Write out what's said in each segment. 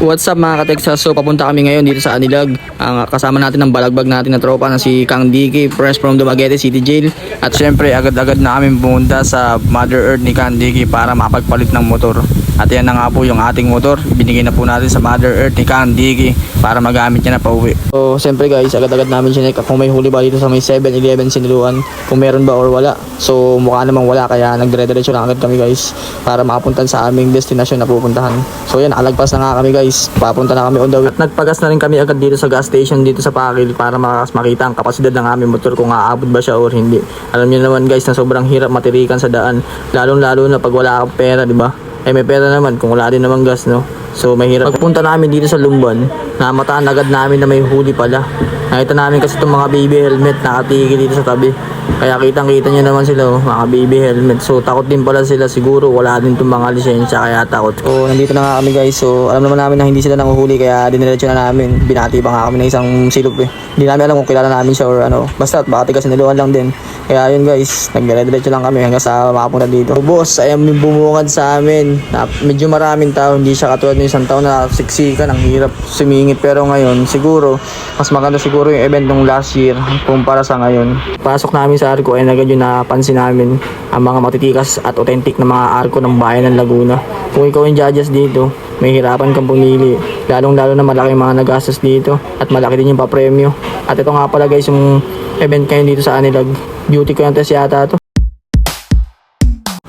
What's up mga ka-Texas? So papunta kami ngayon dito sa Anilag. Ang kasama natin ang balagbag natin na tropa na si Kang Dicky, fresh from Dumaguete City Jail. At syempre agad-agad na kami pumunta sa Mother Earth ni Kang Dicky para makapagpalit ng motor. At yan na nga po yung ating motor. Binigay na po natin sa Mother Earth ni Kang Dicky para magamit niya na pauwi. So syempre guys, agad-agad namin siya kung may huli ba dito sa may 7-Eleven Siniluan, kung meron ba or wala. So mukha namang wala, kaya nagdire-diretso lang agad kami guys para makapunta sa aming destinasyon na pupuntahan. So yan, alagpas na nga kami guys, papunta na kami on the way. At nagpagas na rin kami agad dito sa gas station dito sa Pakil para makita ang kapasidad ng aming motor, kung aabot ba siya or hindi. Alam niyo naman guys na sobrang hirap matirikan sa daan, lalong-lalo na pag wala kang pera, di ba? May pera naman kung wala din naman gas, no? So mahirap. Pagpunta namin dito sa Lumban, namataan agad namin na may huli pala. Nakita namin kasi itong mga baby helmet nakatigil dito sa tabi. Kaya kitang-kita nyo naman sila, mga baby helmet. So takot din pala sila, siguro wala din itong mga lisensya kaya takot. So nandito na nga kami guys. So alam naman namin na hindi sila nanguhuli, kaya diniretso na namin. Binati pa nga kami ng isang silop eh. Hindi namin alam kung kilala namin siya or ano. Basta baka tiga Siniluan lang din. Kaya yun guys, nagdire-diretso lang kami hanggang sa makapunta dito. So boss, ayan yung bumungad sa amin. Medyo maraming tao, hindi siya katulad ng isang taon na siksikan, ang hirap sumingit. Pero ngayon, siguro, mas maganda siguro yung event ng last year kumpara sa ngayon. Pasok namin sa arko ay agad yung napansin namin ang mga matitikas at authentic na mga arko ng bayan ng Laguna. Kung ikaw yung judges dito, may hirapan kang pumili. Lalong-lalo na malaki yung mga nagastos dito at malaki din yung papremyo. At ito nga pala guys, yung event kayo dito sa Anilag. Beauty contest yata to.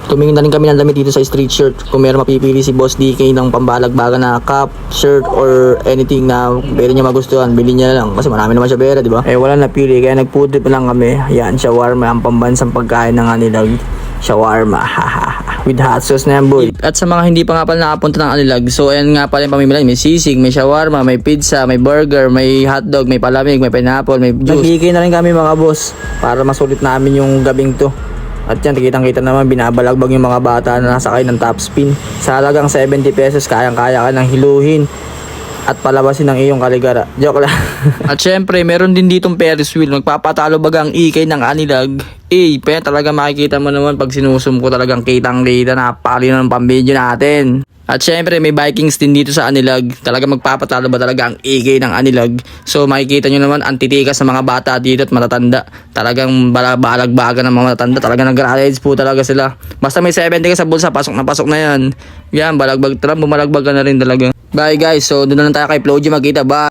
Tumingin na rin kami ng damit dito sa street shirt. Kung meron mapipili si Boss DK ng pambalagbaga na cap, shirt, or anything na pwede niya magustuhan, bilhin niya lang. Kasi marami naman siya pera, di ba? Eh wala napili, kaya nag-food trip lang kami. Yan, shawarma, ang pambansang pagkain ng Anilag. Shawarma, hahaha. With hot sauce na yan, boy. At sa mga hindi pa nga pala nakapunta ng Anilag, so ayan nga pala yung pamimilay. May sisig, may shawarma, may pizza, may burger, may hotdog, may palamig, may pineapple, may juice. Nag-DK na rin kami mga boss para masulit namin yung gabing to. At yan, kitang-kita naman, binabalagbag yung mga bata na nasakay ng top spin. Sa halagang 70 pesos, kayang-kaya ka nang hiluhin at palabasin ng iyong kaligara. Joke lang. At syempre, meron din ditong Ferris wheel. Magpapatalo baga ang ikay ng Anilag. Pero talaga makikita mo naman pag sinusum ko, talagang kitang-kita, napakali na ng pambidyo natin. At syempre may Vikings din dito sa Anilag. Talaga magpapatalo ba talaga ang ikay ng Anilag. So makikita nyo naman ang titikas sa mga bata dito at matatanda. Talagang balagbaga ng mga matatanda. Talagang nag-rides po talaga sila. Basta may 70 ka sa bulsa, pasok na yan. Yan, balagbag, bumalagbaga na rin talaga. Bye guys, so doon na lang tayo kay Floji magkita. Bye.